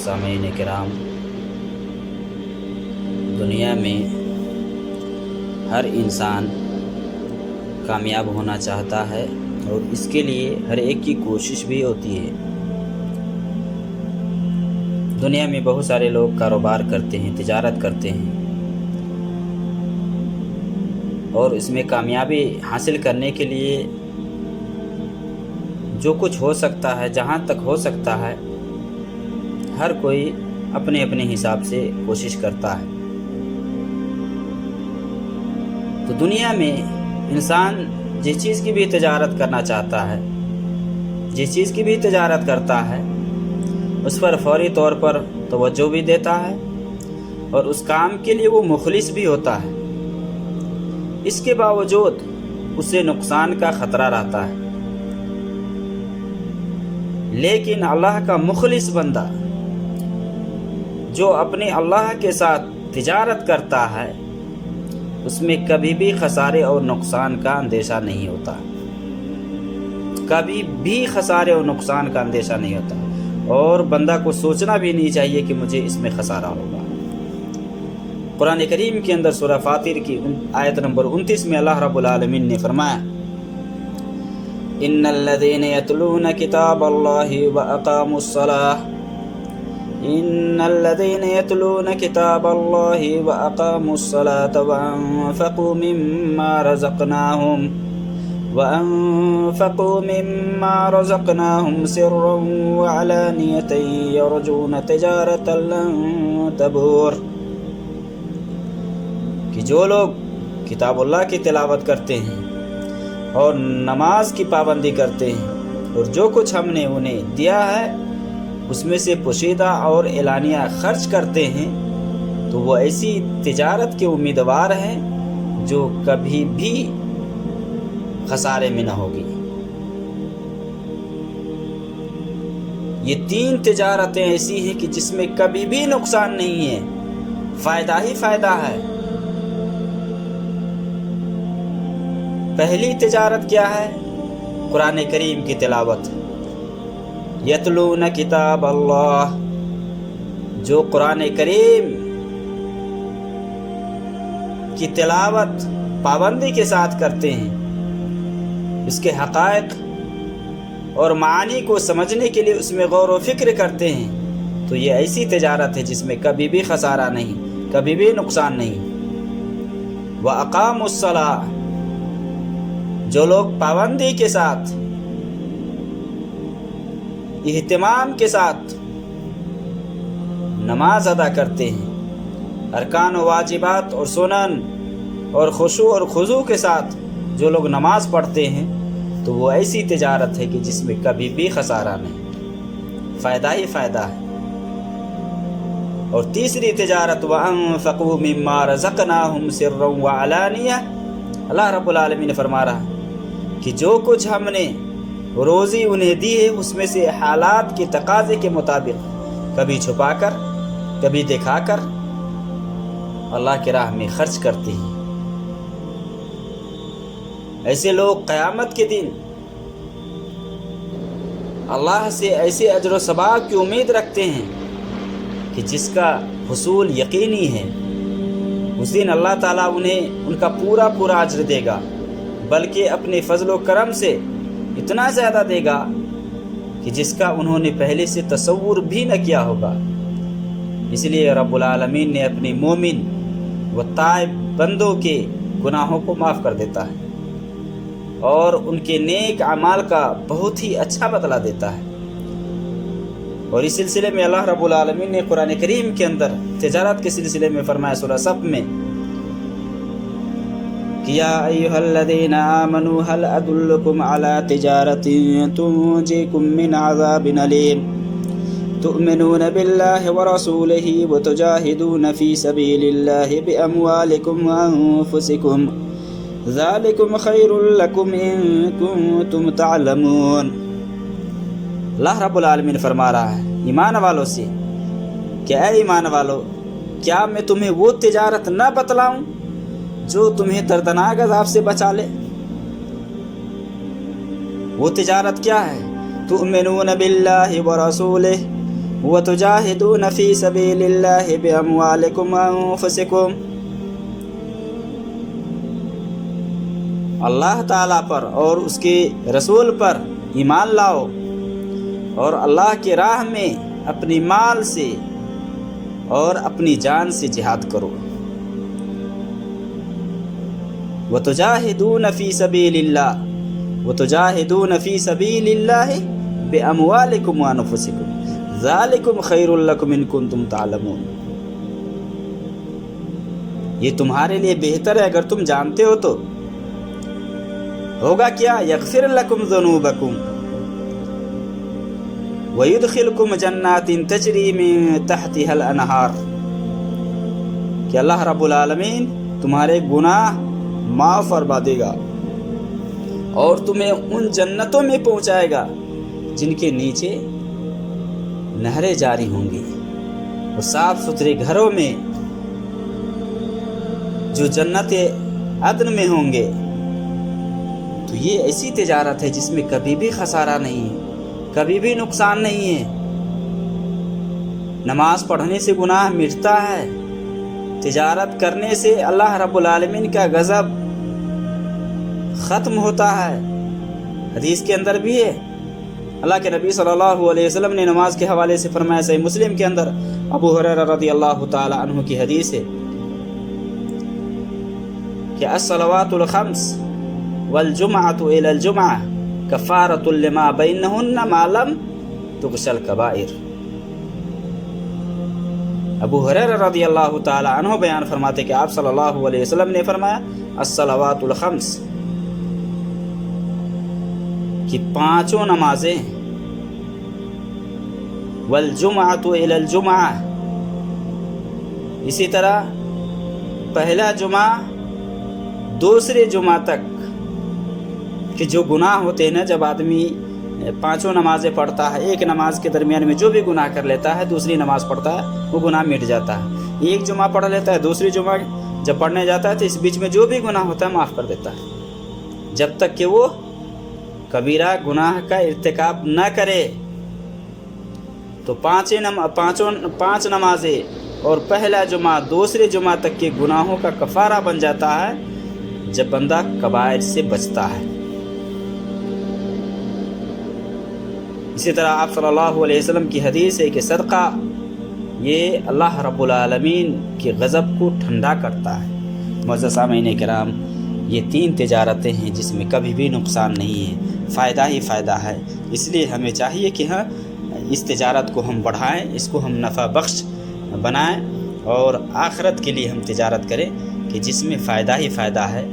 سامعین کرام، دنیا میں ہر انسان کامیاب ہونا چاہتا ہے اور اس کے لیے ہر ایک کی کوشش بھی ہوتی ہے۔ دنیا میں بہت سارے لوگ کاروبار کرتے ہیں، تجارت کرتے ہیں، اور اس میں کامیابی حاصل کرنے کے لیے جو کچھ ہو سکتا ہے، جہاں تک ہو سکتا ہے، ہر کوئی اپنے اپنے حساب سے کوشش کرتا ہے۔ تو دنیا میں انسان جس چیز کی بھی تجارت کرنا چاہتا ہے، جس چیز کی بھی تجارت کرتا ہے، اس پر فوری طور پر توجہ بھی دیتا ہے اور اس کام کے لیے وہ مخلص بھی ہوتا ہے۔ اس کے باوجود اسے نقصان کا خطرہ رہتا ہے، لیکن اللہ کا مخلص بندہ جو اپنے اللہ کے ساتھ تجارت کرتا ہے، اس میں کبھی بھی خسارے اور نقصان کا اندیشہ نہیں ہوتا، کبھی بھی خسارے اور نقصان کا اندیشہ نہیں ہوتا، اور بندہ کو سوچنا بھی نہیں چاہیے کہ مجھے اس میں خسارہ ہوگا۔ قرآن کریم کے اندر سورہ فاطر کی آیت نمبر 29 میں اللہ رب العالمین نے فرمایا، ان الذين يتلون كتاب الله واقاموا الصلاة ان الذين يتلون كتاب الله واقاموا الصلاة وانفقوا مما رزقناهم سرا وعلانية يرجون تجارة لن تبور، کہ جو لوگ کتاب اللہ کی تلاوت کرتے ہیں اور نماز کی پابندی کرتے ہیں، اور جو کچھ ہم نے انہیں دیا ہے اس میں سے پوشیدہ اور اعلانیہ خرچ کرتے ہیں، تو وہ ایسی تجارت کے امیدوار ہیں جو کبھی بھی خسارے میں نہ ہوگی۔ یہ 3 تجارتیں ایسی ہیں کہ جس میں کبھی بھی نقصان نہیں ہے، فائدہ ہی فائدہ ہے۔ پہلی تجارت کیا ہے؟ قرآن کریم کی تلاوت، یتلون کتاب اللہ، جو قرآن کریم کی تلاوت پابندی کے ساتھ کرتے ہیں، اس کے حقائق اور معانی کو سمجھنے کے لیے اس میں غور و فکر کرتے ہیں، تو یہ ایسی تجارت ہے جس میں کبھی بھی خسارہ نہیں، کبھی بھی نقصان نہیں۔ وَأَقَامُوا الصَّلَاةَ، جو لوگ پابندی کے ساتھ، اہتمام کے ساتھ نماز ادا کرتے ہیں، ارکان و واجبات اور سنن اور خشوع اور خضوع کے ساتھ جو لوگ نماز پڑھتے ہیں، تو وہ ایسی تجارت ہے کہ جس میں کبھی بھی خسارہ نہیں، فائدہ ہی فائدہ ہے۔ اور تیسری تجارت، وَأَنفَقُوا مِمَّا رَزَقْنَاهُمْ سِرًّا وَعَلَانِيَةً، اللہ رب العالمین نے فرما رہا ہے کہ جو کچھ ہم نے روزی انہیں دی ہے، اس میں سے حالات کے تقاضے کے مطابق کبھی چھپا کر، کبھی دکھا کر اللہ کی راہ میں خرچ کرتے ہیں۔ ایسے لوگ قیامت کے دن اللہ سے ایسے اجر و ثواب کی امید رکھتے ہیں کہ جس کا حصول یقینی ہے۔ اس دن اللہ تعالیٰ انہیں ان کا پورا پورا اجر دے گا، بلکہ اپنے فضل و کرم سے اتنا زیادہ دے گا کہ جس کا انہوں نے پہلے سے تصور بھی نہ کیا ہوگا۔ اس لیے رب العالمین نے اپنے مومن و تائب بندوں کے گناہوں کو معاف کر دیتا ہے اور ان کے نیک اعمال کا بہت ہی اچھا بدلہ دیتا ہے۔ اور اس سلسلے میں اللہ رب العالمین نے قرآن کریم کے اندر تجارت کے سلسلے میں فرمایا سورہ صف میں، یا ایھا الذین آمنوا هل ادلکم علی تجارۃ تنجیکم من عذاب علیم تؤمنون باللہ ورسولہ وتجاہدون فی سبیل اللہ باموالکم وانفسکم ذالکم خیر لکم ان کنتم تعلمون۔ اللہ رب العالمین فرما رہا ہے ایمان والوں سے کہ اے ایمان والو، کیا میں تمہیں وہ تجارت نہ بتلاؤں جو تمہیں دردناک عذاب سے بچا لے؟ وہ تجارت کیا ہے؟ تؤمنون باللہ ورسولہ، وَتُجَاهِدُونَ فِي سَبِيلِ اللَّهِ بِأَمْوَالِكُمْ وَأَنفُسِكُمْ، اللہ تعالیٰ پر اور اس کے رسول پر ایمان لاؤ اور اللہ کی راہ میں اپنی مال سے اور اپنی جان سے جہاد کرو۔ وَتُجَاهِدُونَ فِي سَبِيلِ اللَّهِ وَتُجَاهِدُونَ فِي سَبِيلِ اللَّهِ بِأَمْوَالِكُمْ وَأَنفُسِكُمْ ذَلِكُمْ خَيْرٌ لَكُمْ إِن كُنتُمْ تَعْلَمُونَ، یہ تمہارے لیے بہتر ہے اگر تم جانتے ہو تو۔ ہوگا کیا؟ یغفر لکم ذنوبکم ویدخلکم جنات تجری من تحتها الانہار، کہ اللہ رب العالمین تمہارے گناہ معاف فرما دے گا اور تمہیں ان جنتوں میں پہنچائے گا جن کے نیچے نہریں جاری ہوں گی، اور صاف ستھرے گھروں میں جو جنت عدن میں ہوں گے۔ تو یہ ایسی تجارت ہے جس میں کبھی بھی خسارہ نہیں ہے، کبھی بھی نقصان نہیں ہے۔ نماز پڑھنے سے گناہ مٹتا ہے، تجارت کرنے سے اللہ رب العالمین کا غضب ختم ہوتا ہے۔ حدیث کے اندر بھی ہے، اللہ کے نبی صلی اللہ علیہ وسلم نے نماز کے حوالے سے فرمایا، صحیح مسلم کے اندر ابو ہریرہ رضی اللہ تعالی عنہ کی حدیث ہے کہ الصلوات الخمس والجمعۃ الی الجمعہ کفارۃ لما بینہن ما لم تغش الکبائر۔ ابو ہریرہ رضی اللہ تعالی عنہ بیان فرماتے کہ آپ صلی اللہ علیہ وسلم نے فرمایا، الصلوات الخمس، کہ پانچوں نمازیں، والجمعۃ الی الجمعہ، اسی طرح پہلا جمعہ دوسرے جمعہ تک، کہ جو گناہ ہوتے ہیں نا، جب آدمی پانچوں نمازیں پڑھتا ہے، ایک نماز کے درمیان میں جو بھی گناہ کر لیتا ہے دوسری نماز پڑھتا ہے وہ گناہ مٹ جاتا ہے۔ ایک جمعہ پڑھ لیتا ہے، دوسری جمعہ جب پڑھنے جاتا ہے تو اس بیچ میں جو بھی گناہ ہوتا ہے معاف کر دیتا ہے، جب تک کہ وہ کبیرہ گناہ کا ارتکاب نہ کرے۔ تو پانچ نمازیں اور پہلا جمعہ دوسرے جمعہ تک کے گناہوں کا کفارہ بن جاتا ہے جب بندہ کبائر سے بچتا ہے۔ اسی طرح آپ صلی اللہ علیہ وسلم کی حدیث ہے کہ صدقہ یہ اللہ رب العالمین کے غضب کو ٹھنڈا کرتا ہے۔ معزز سامعین کرام، یہ تین تجارتیں ہیں جس میں کبھی بھی نقصان نہیں ہے، فائدہ ہی فائدہ ہے۔ اس لیے ہمیں چاہیے کہ اس تجارت کو ہم بڑھائیں، اس کو ہم نفع بخش بنائیں، اور آخرت کے لیے ہم تجارت کریں کہ جس میں فائدہ ہی فائدہ ہے۔